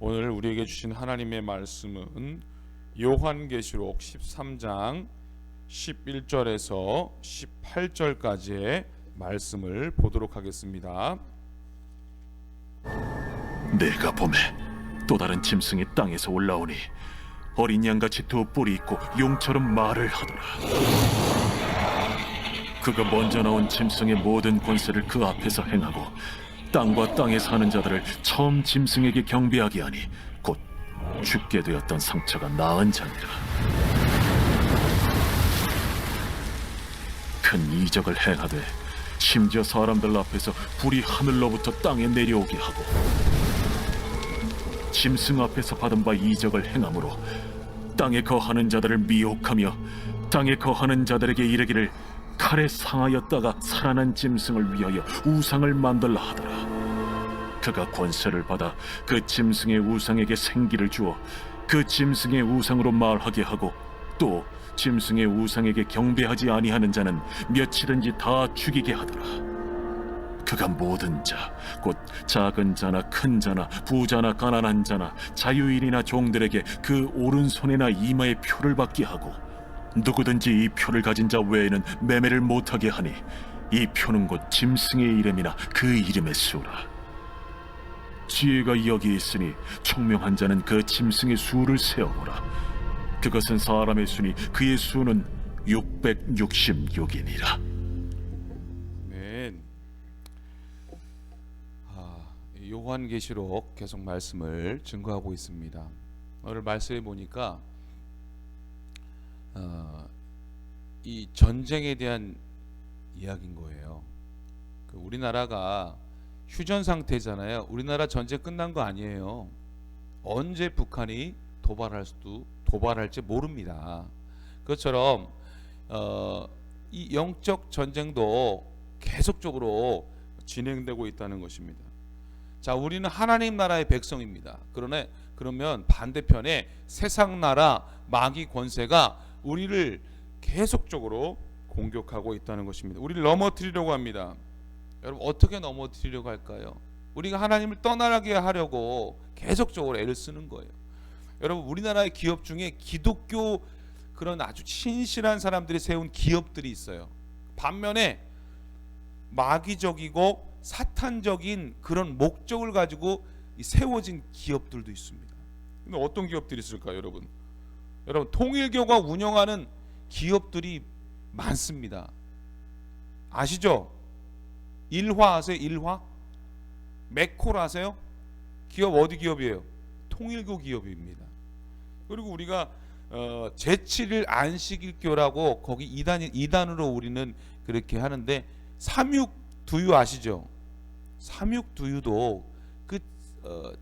오늘 우리에게 주신 하나님의 말씀은 요한계시록 13장 11절에서 18절까지의 말씀을 보도록 하겠습니다. 내가 봄에 또 다른 짐승이 땅에서 올라오니 어린 양같이 두 뿔이 있고 용처럼 말을 하더라. 그가 먼저 나온 짐승의 모든 권세를 그 앞에서 행하고 땅과 땅에 사는 자들을 처음 짐승에게 경배하게 하니 곧 죽게 되었던 상처가 나은 자니라. 큰 이적을 행하되 심지어 사람들 앞에서 불이 하늘로부터 땅에 내려오게 하고 짐승 앞에서 받은 바 이적을 행함으로 땅에 거하는 자들을 미혹하며 땅에 거하는 자들에게 이르기를 칼에 상하였다가 살아난 짐승을 위하여 우상을 만들라 하더라. 그가 권세를 받아 그 짐승의 우상에게 생기를 주어 그 짐승의 우상으로 말하게 하고 또 짐승의 우상에게 경배하지 아니하는 자는 며칠은지 다 죽이게 하더라. 그가 모든 자, 곧 작은 자나 큰 자나 부자나 가난한 자나 자유인이나 종들에게 그 오른손이나 이마에 표를 받게 하고 누구든지 이 표를 가진 자 외에는 매매를 못하게 하니 이 표는 곧 짐승의 이름이나 그 이름의 수라. 지혜가 여기 있으니 총명한 자는 그 짐승의 수를 세어보라. 그것은 사람의 수니 그의 수는 666이니라. 아멘. 요한계시록 계속 말씀을 증거하고 있습니다. 오늘 말씀에 보니까 이 전쟁에 대한 이야기인 거예요. 우리나라가 휴전 상태잖아요. 우리나라 전쟁 끝난 거 아니에요. 언제 북한이 도발할지 모릅니다. 그것처럼 이 영적 전쟁도 계속적으로 진행되고 있다는 것입니다. 자, 우리는 하나님 나라의 백성입니다. 그러면 반대편에 세상 나라 마귀 권세가 우리를 계속적으로 공격하고 있다는 것입니다. 우리를 넘어뜨리려고 합니다. 여러분, 어떻게 넘어뜨리려고 할까요? 우리가 하나님을 떠나게 하려고 계속적으로 애를 쓰는 거예요. 여러분, 우리나라의 기업 중에 기독교 그런 아주 신실한 사람들이 세운 기업들이 있어요. 반면에 마귀적이고 사탄적인 그런 목적을 가지고 세워진 기업들도 있습니다. 근데 어떤 기업들이 있을까요, 여러분? 여러분, 통일교가 운영하는 기업들이 많습니다. 아시죠? 일화 아세요? 일화? 맥콜 아세요? 기업 어디 기업이에요? 통일교 기업입니다. 그리고 우리가 제7일 안식일교라고 거기 이단으로 우리는 그렇게 하는데 삼육두유 아시죠? 삼육두유도 그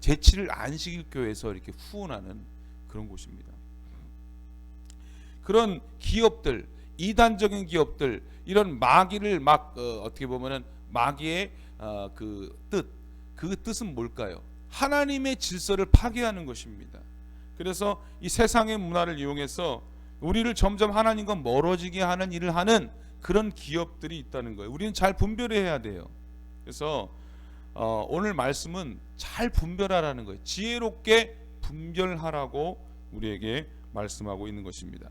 제7일 안식일교에서 이렇게 후원하는 그런 곳입니다. 그런 기업들, 이단적인 기업들, 이런 마귀를 어떻게 보면은 마귀의 그 뜻은 뭘까요? 하나님의 질서를 파괴하는 것입니다. 그래서 이 세상의 문화를 이용해서 우리를 점점 하나님과 멀어지게 하는 일을 하는 그런 기업들이 있다는 거예요. 우리는 잘 분별해야 돼요. 그래서 오늘 말씀은 잘 분별하라는 거예요. 지혜롭게 분별하라고 우리에게 말씀하고 있는 것입니다.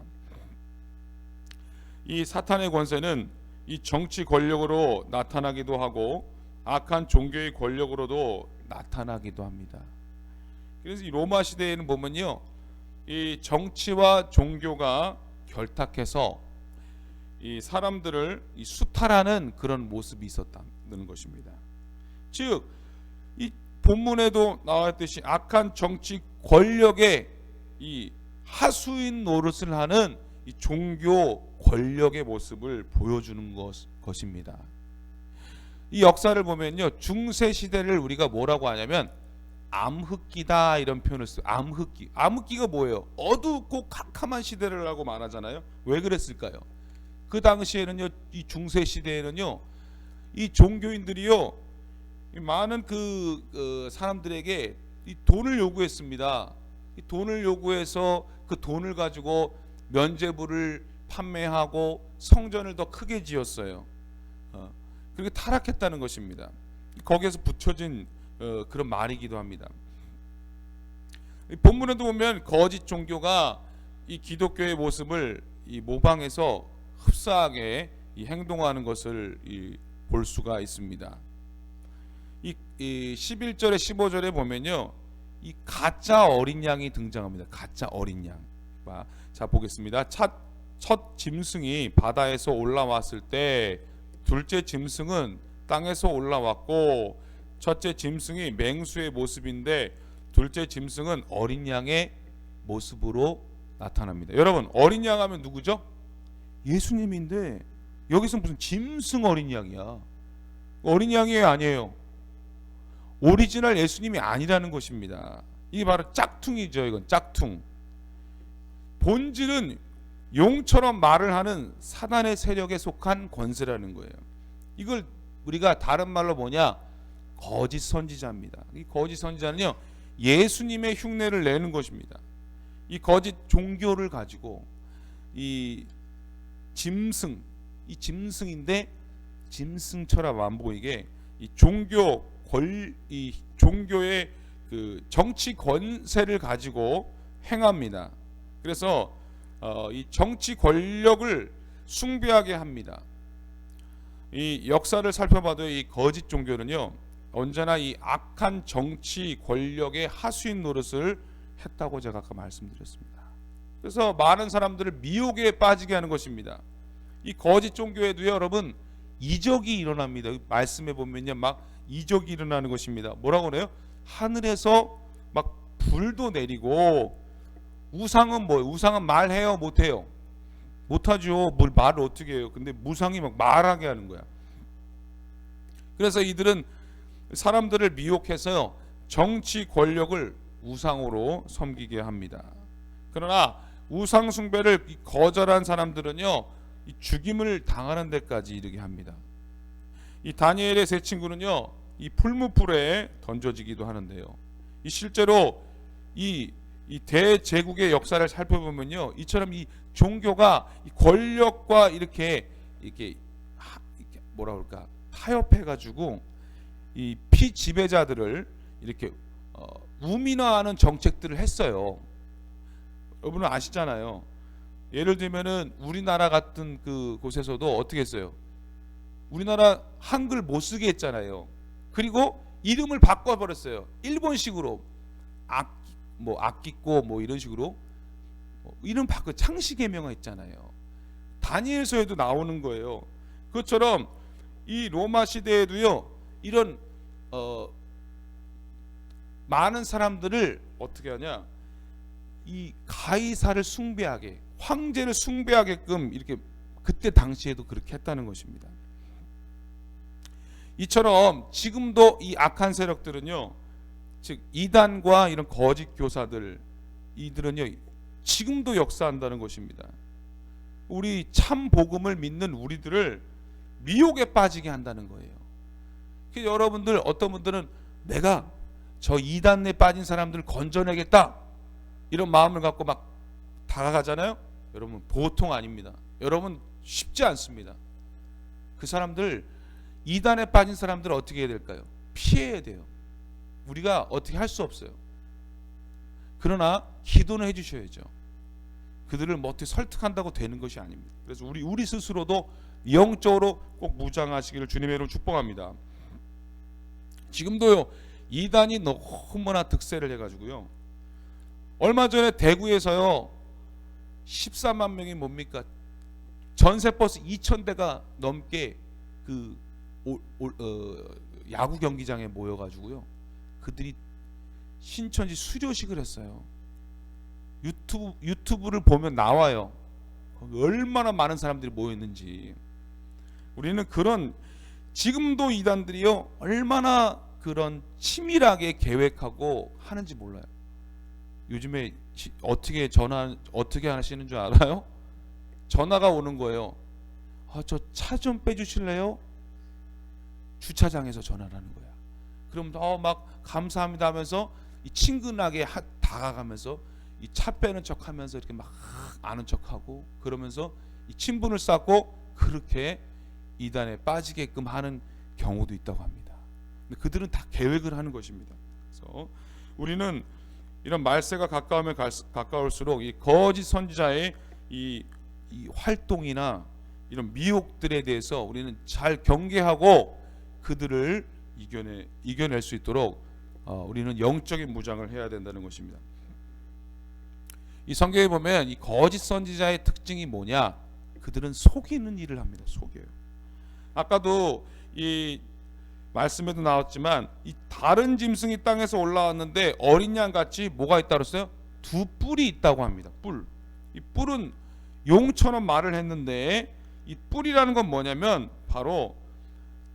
이 사탄의 권세는 이 정치 권력으로 나타나기도 하고 악한 종교의 권력으로도 나타나기도 합니다. 그래서 이 로마 시대에는 보면요, 이 정치와 종교가 결탁해서 이 사람들을 수탈하는 그런 모습이 있었다는 것입니다. 즉, 이 본문에도 나왔듯이 악한 정치 권력의 이 하수인 노릇을 하는 이 종교 권력의 모습을 보여주는 것입니다. 이 역사를 보면요, 중세 시대를 우리가 뭐라고 하냐면 암흑기다 이런 표현을 써요. 암흑기가 뭐예요? 어둡고 캄캄한 시대라고 말하잖아요. 왜 그랬을까요? 그 당시에는요, 이 중세 시대에는요, 이 종교인들이요, 많은 그 사람들에게 이 돈을 요구했습니다. 이 돈을 요구해서 그 돈을 가지고 면죄부를 판매하고 성전을 더 크게 지었어요. 그렇게 타락했다는 것입니다. 거기에서 붙여진 그런 말이기도 합니다. 이 본문에도 보면 거짓 종교가 이 기독교의 모습을 이 모방해서 흡사하게 이 행동하는 것을 볼 수가 있습니다. 이 11절에 15절에 보면요, 이 가짜 어린 양이 등장합니다. 가짜 어린 양. 자, 보겠습니다. 첫 짐승이 바다에서 올라왔을 때 둘째 짐승은 땅에서 올라왔고, 첫째 짐승이 맹수의 모습인데 둘째 짐승은 어린 양의 모습으로 나타납니다. 여러분, 어린 양 하면 누구죠? 예수님인데 여기서 무슨 짐승 어린 양이야. 어린 양이 아니에요. 오리지널 예수님이 아니라는 것입니다. 이게 바로 짝퉁이죠. 이건 짝퉁. 본질은 용처럼 말을 하는 사단의 세력에 속한 권세라는 거예요. 이걸 우리가 다른 말로 뭐냐? 거짓 선지자입니다. 이 거짓 선지자는요, 예수님의 흉내를 내는 것입니다. 이 거짓 종교를 가지고 이 짐승인데 짐승처럼 안 보이게 이 종교의 그 정치 권세를 가지고 행합니다. 그래서 이 정치 권력을 숭배하게 합니다. 이 역사를 살펴봐도 이 거짓 종교는요, 언제나 이 악한 정치 권력의 하수인 노릇을 했다고 제가 아까 말씀드렸습니다. 그래서 많은 사람들을 미혹에 빠지게 하는 것입니다. 이 거짓 종교에도요, 여러분, 이적이 일어납니다. 말씀해 보면요, 막 이적이 일어나는 것입니다. 뭐라고 그래요? 하늘에서 막 불도 내리고, 우상은 뭐예요? 우상은 말해요, 못해요? 못하죠. 뭘 말을 어떻게 해요? 근데 무상이 막 말하게 하는 거야. 그래서 이들은 사람들을 미혹해서 정치 권력을 우상으로 섬기게 합니다. 그러나 우상 숭배를 거절한 사람들은요, 이 죽임을 당하는 데까지 이르게 합니다. 이 다니엘의 세 친구는요, 이 풀무불에 던져지기도 하는데요. 이 실제로 이 대제국의 역사를 살펴보면요, 이처럼 이 종교가 이 권력과 이렇게 뭐라 그럴까, 타협해가지고 이 피지배자들을 이렇게 우민화하는 정책들을 했어요. 여러분은 아시잖아요. 예를 들면은 우리나라 같은 그 곳에서도 어떻게 했어요? 우리나라 한글 못 쓰게 했잖아요. 그리고 이름을 바꿔버렸어요. 일본식으로 악기꼬 뭐 이런 식으로 이름 바꿔 창시개명을 했잖아요. 다니엘서에도 나오는 거예요. 그것처럼 이 로마 시대에도요, 이런 많은 사람들을 어떻게 하냐, 이 가이사를 숭배하게, 황제를 숭배하게끔 이렇게 그때 당시에도 그렇게 했다는 것입니다. 이처럼 지금도 이 악한 세력들은요, 즉 이단과 이런 거짓 교사들, 이들은요 지금도 역사한다는 것입니다. 우리 참 복음을 믿는 우리들을 미혹에 빠지게 한다는 거예요. 그래서 여러분들, 어떤 분들은 내가 저 이단에 빠진 사람들을 건져내겠다, 이런 마음을 갖고 막 다가가잖아요. 여러분, 보통 아닙니다. 여러분, 쉽지 않습니다. 그 사람들, 이단에 빠진 사람들을 어떻게 해야 될까요? 피해야 돼요. 우리가 어떻게 할 수 없어요. 그러나 기도는 해주셔야죠. 그들을 뭐 어떻게 설득한다고 되는 것이 아닙니다. 그래서 우리 스스로도 영적으로 꼭 무장하시기를 주님의 이름으로 축복합니다. 지금도요, 이단이 너무나 득세를 해가지고요, 얼마 전에 대구에서요 14만 명이 뭡니까, 전세버스 2,000대가 넘게 그 야구 경기장에 모여가지고요, 그들이 신천지 수료식을 했어요. 유튜브를 보면 나와요. 얼마나 많은 사람들이 모였는지. 우리는 그런, 지금도 이단들이요 얼마나 그런 치밀하게 계획하고 하는지 몰라요. 요즘에 어떻게 하시는 줄 알아요? 전화가 오는 거예요. 저 차 좀 빼주실래요? 주차장에서 전화를 하는 거야. 그럼 막 감사합니다 하면서 이 친근하게 다가가면서 이 차 빼는 척하면서 이렇게 막 아는 척하고 그러면서 이 친분을 쌓고 그렇게 이단에 빠지게끔 하는 경우도 있다고 합니다. 근데 그들은 다 계획을 하는 것입니다. 그래서 우리는 이런 말세가 가까우면 가까울수록 이 거짓 선지자의 이 활동이나 이런 미혹들에 대해서 우리는 잘 경계하고 그들을 이겨낼 수 있도록 우리는 영적인 무장을 해야 된다는 것입니다. 이 성경에 보면 이 거짓 선지자의 특징이 뭐냐? 그들은 속이는 일을 합니다. 속여요. 아까도 이 말씀에도 나왔지만 이 다른 짐승이 땅에서 올라왔는데 어린 양 같이 뭐가 있다고 했어요? 두 뿔이 있다고 합니다. 뿔. 이 뿔은 용처럼 말을 했는데 이 뿔이라는 건 뭐냐면 바로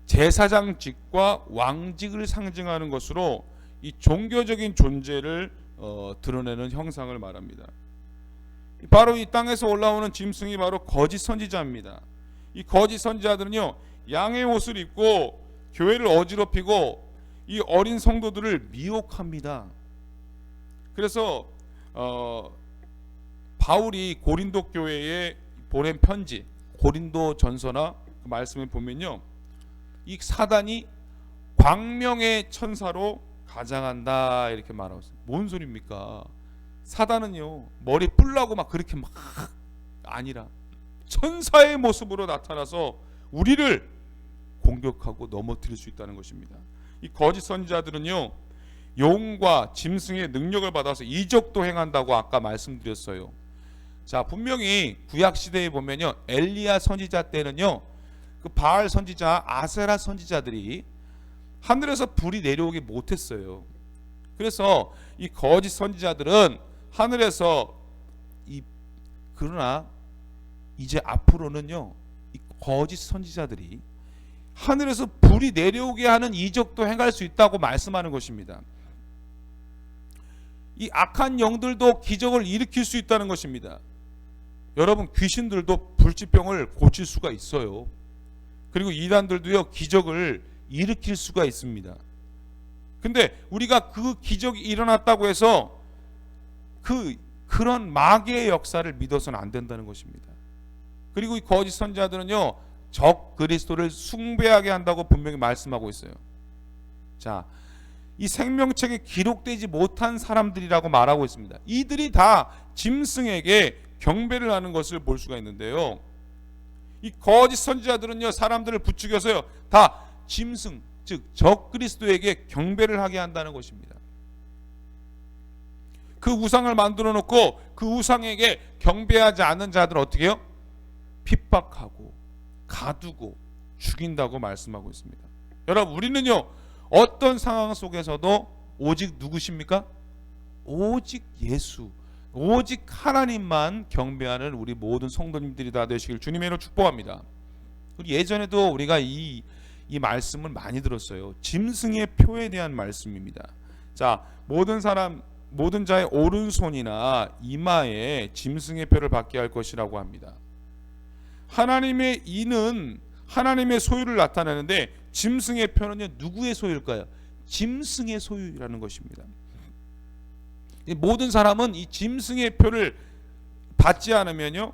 제사장직과 왕직을 상징하는 것으로 이 종교적인 존재를 드러내는 형상을 말합니다. 바로 이 땅에서 올라오는 짐승이 바로 거짓 선지자입니다. 이 거짓 선지자들은요, 양의 옷을 입고 교회를 어지럽히고 이 어린 성도들을 미혹합니다. 그래서 바울이 고린도 교회에 보낸 편지 고린도 전서나 그 말씀을 보면요, 이 사단이 광명의 천사로 가장한다 이렇게 말하고 있어요. 뭔 소리입니까? 사단은요 머리 뿔나고 막 그렇게 막 아니라 천사의 모습으로 나타나서 우리를 공격하고 넘어뜨릴 수 있다는 것입니다. 이 거짓 선지자들은요 용과 짐승의 능력을 받아서 이적도 행한다고 아까 말씀드렸어요. 자, 분명히 구약 시대에 보면요 엘리야 선지자 때는요 그 바알 선지자, 아세라 선지자들이 하늘에서 불이 내려오게 못했어요. 그래서 이 거짓 선지자들은 하늘에서 그러나 이제 앞으로는요 이 거짓 선지자들이 하늘에서 불이 내려오게 하는 이적도 행할 수 있다고 말씀하는 것입니다. 이 악한 영들도 기적을 일으킬 수 있다는 것입니다. 여러분, 귀신들도 불치병을 고칠 수가 있어요. 그리고 이단들도요 기적을 일으킬 수가 있습니다. 근데 우리가 그 기적이 일어났다고 해서 그런 마귀의 역사를 믿어서는 안 된다는 것입니다. 그리고 이 거짓 선지자들은요 적 그리스도를 숭배하게 한다고 분명히 말씀하고 있어요. 자, 이 생명책에 기록되지 못한 사람들이라고 말하고 있습니다. 이들이 다 짐승에게 경배를 하는 것을 볼 수가 있는데요, 이 거짓 선지자들은요 사람들을 부추겨서요 다 짐승, 즉 적 그리스도에게 경배를 하게 한다는 것입니다. 그 우상을 만들어 놓고 그 우상에게 경배하지 않는 자들은 어떻게 해요? 핍박하고 가두고 죽인다고 말씀하고 있습니다. 여러분, 우리는요 어떤 상황 속에서도 오직 누구십니까? 오직 예수, 오직 하나님만 경배하는 우리 모든 성도님들이 다 되시길 주님의 이름으로 축복합니다. 예전에도 우리가 이 말씀을 많이 들었어요. 짐승의 표에 대한 말씀입니다. 자, 모든 자의 오른손이나 이마에 짐승의 표를 받게 할 것이라고 합니다. 하나님의 이는 하나님의 소유를 나타내는데 짐승의 표는요 누구의 소유일까요? 짐승의 소유라는 것입니다. 모든 사람은 이 짐승의 표를 받지 않으면요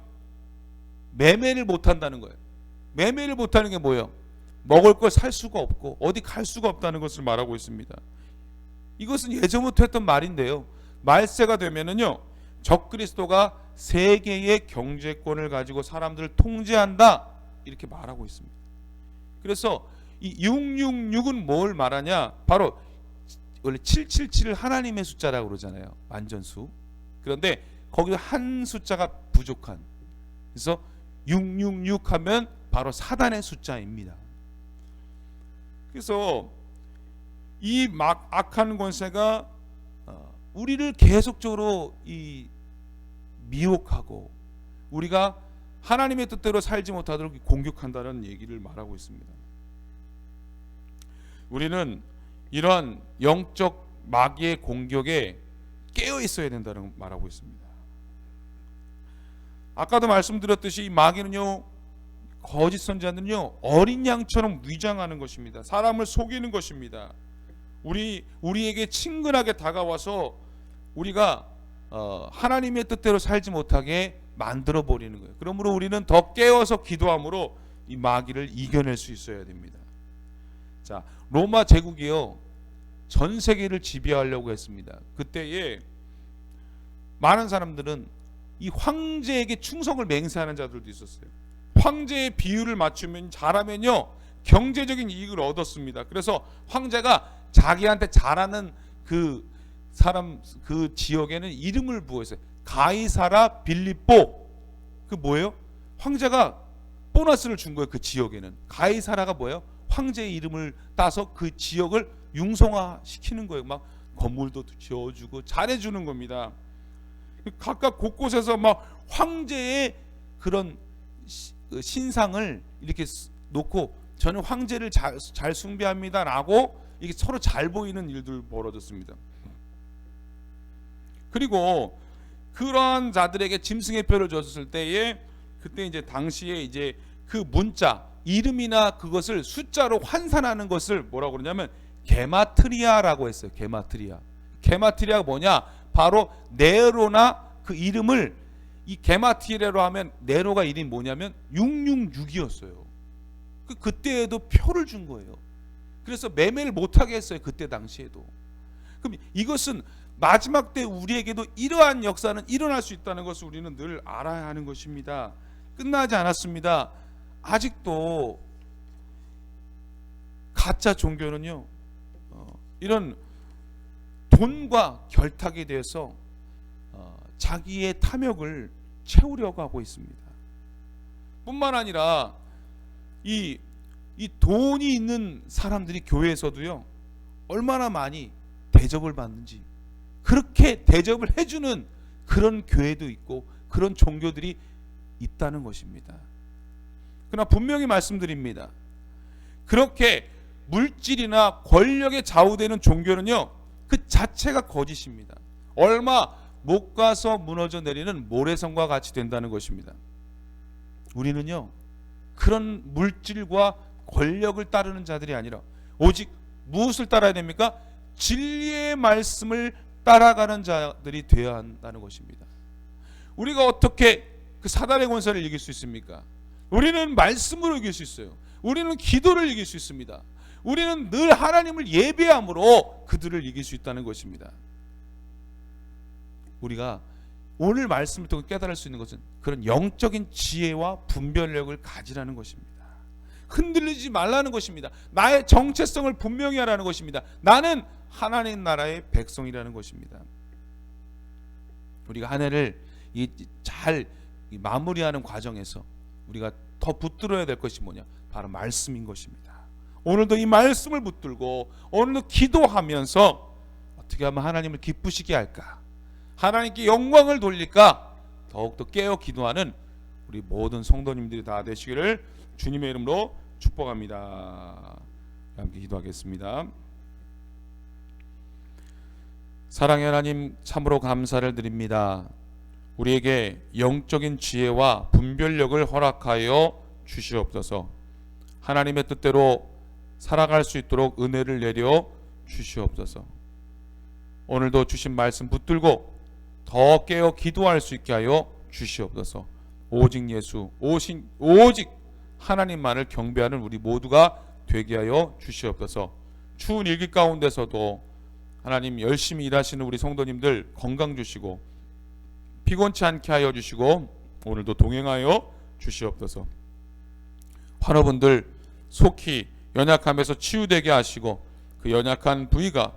매매를 못한다는 거예요. 매매를 못하는 게 뭐예요? 먹을 걸 살 수가 없고 어디 갈 수가 없다는 것을 말하고 있습니다. 이것은 예전부터 했던 말인데요, 말세가 되면은요 적그리스도가 세계의 경제권을 가지고 사람들을 통제한다 이렇게 말하고 있습니다. 그래서 이 666은 뭘 말하냐? 바로 원래 777을 하나님의 숫자라고 그러잖아요, 만전수. 그런데 거기서 한 숫자가 부족한, 그래서 666 하면 바로 사단의 숫자입니다. 그래서 이 악한 권세가 우리를 계속적으로 미혹하고 우리가 하나님의 뜻대로 살지 못하도록 공격한다는 얘기를 말하고 있습니다. 우리는 이러한 영적 마귀의 공격에 깨어 있어야 된다는 말하고 있습니다. 아까도 말씀드렸듯이 이 마귀는요, 거짓 선지자들은요 어린 양처럼 위장하는 것입니다. 사람을 속이는 것입니다. 우리에게 친근하게 다가와서 우리가 하나님의 뜻대로 살지 못하게 만들어 버리는 거예요. 그러므로 우리는 더 깨어서 기도함으로 이 마귀를 이겨낼 수 있어야 됩니다. 자, 로마 제국이요 전 세계를 지배하려고 했습니다. 그때에 많은 사람들은 이 황제에게 충성을 맹세하는 자들도 있었어요. 황제의 비율을 맞추면 잘하면요 경제적인 이익을 얻었습니다. 그래서 황제가 자기한테 잘하는 그 사람 그 지역에는 이름을 부여했어요. 가이사라 빌립보. 그 뭐예요? 황제가 보너스를 준 거예요. 그 지역에는 가이사라가 뭐예요? 황제의 이름을 따서 그 지역을 융성화시키는 거예요. 막 건물도 지어주고 잘해주는 겁니다. 각각 곳곳에서 막 황제의 그런 신상을 이렇게 놓고 저는 황제를 잘 숭배합니다라고 이게 서로 잘 보이는 일들 벌어졌습니다. 그리고 그러한 자들에게 짐승의 표를 줬을 때에 그때 이제 당시에 이제 그 문자 이름이나 그것을 숫자로 환산하는 것을 뭐라고 그러냐면 게마트리아라고 했어요. 게마트리아가 뭐냐? 바로 네로나 그 이름을 이 게마트리아로 하면 네로가 이름이 뭐냐면 666이었어요. 그때에도 표를 준 거예요. 그래서 매매를 못하게 했어요. 그때 당시에도. 그럼 이것은 마지막 때 우리에게도 이러한 역사는 일어날 수 있다는 것을 우리는 늘 알아야 하는 것입니다. 끝나지 않았습니다. 아직도 가짜 종교는요 이런 돈과 결탁에 대해서 자기의 탐욕을 채우려고 하고 있습니다. 뿐만 아니라 이 돈이 있는 사람들이 교회에서도요 얼마나 많이 대접을 받는지 그렇게 대접을 해주는 그런 교회도 있고 그런 종교들이 있다는 것입니다. 그러나 분명히 말씀드립니다. 그렇게 물질이나 권력에 좌우되는 종교는요 그 자체가 거짓입니다. 얼마 못 가서 무너져 내리는 모래성과 같이 된다는 것입니다. 우리는요 그런 물질과 권력을 따르는 자들이 아니라 오직 무엇을 따라야 됩니까? 진리의 말씀을 따라가는 자들이 되어야 한다는 것입니다. 우리가 어떻게 그 사단의 권세를 이길 수 있습니까? 우리는 말씀으로 이길 수 있어요. 우리는 기도를 이길 수 있습니다. 우리는 늘 하나님을 예배함으로 그들을 이길 수 있다는 것입니다. 우리가 오늘 말씀을 통해 깨달을 수 있는 것은 그런 영적인 지혜와 분별력을 가지라는 것입니다. 흔들리지 말라는 것입니다. 나의 정체성을 분명히 하라는 것입니다. 나는 하나님 나라의 백성이라는 것입니다. 우리가 한 해를 잘 마무리하는 과정에서 우리가 더 붙들어야 될 것이 뭐냐? 바로 말씀인 것입니다. 오늘도 이 말씀을 붙들고 오늘도 기도하면서 어떻게 하면 하나님을 기쁘시게 할까? 하나님께 영광을 돌릴까? 더욱더 깨어 기도하는 우리 모든 성도님들이 다 되시기를 주님의 이름으로 축복합니다. 함께 기도하겠습니다. 사랑의 하나님 참으로 감사를 드립니다. 우리에게 영적인 지혜와 분별력을 허락하여 주시옵소서. 하나님의 뜻대로 살아갈 수 있도록 은혜를 내려 주시옵소서. 오늘도 주신 말씀 붙들고 더 깨어 기도할 수 있게 하여 주시옵소서. 오직 예수 오직 하나님만을 경배하는 우리 모두가 되게 하여 주시옵소서. 추운 일기 가운데서도 하나님 열심히 일하시는 우리 성도님들 건강 주시고 피곤치 않게 하여 주시고 오늘도 동행하여 주시옵소서. 환우분들 속히 연약함에서 치유되게 하시고 그 연약한 부위가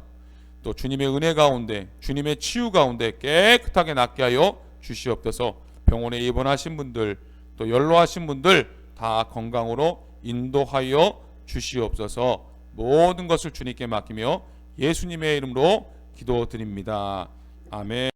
또 주님의 은혜 가운데 주님의 치유 가운데 깨끗하게 낫게 하여 주시옵소서. 병원에 입원하신 분들 또 연로하신 분들 다 건강으로 인도하여 주시옵소서. 모든 것을 주님께 맡기며 예수님의 이름으로 기도드립니다. 아멘.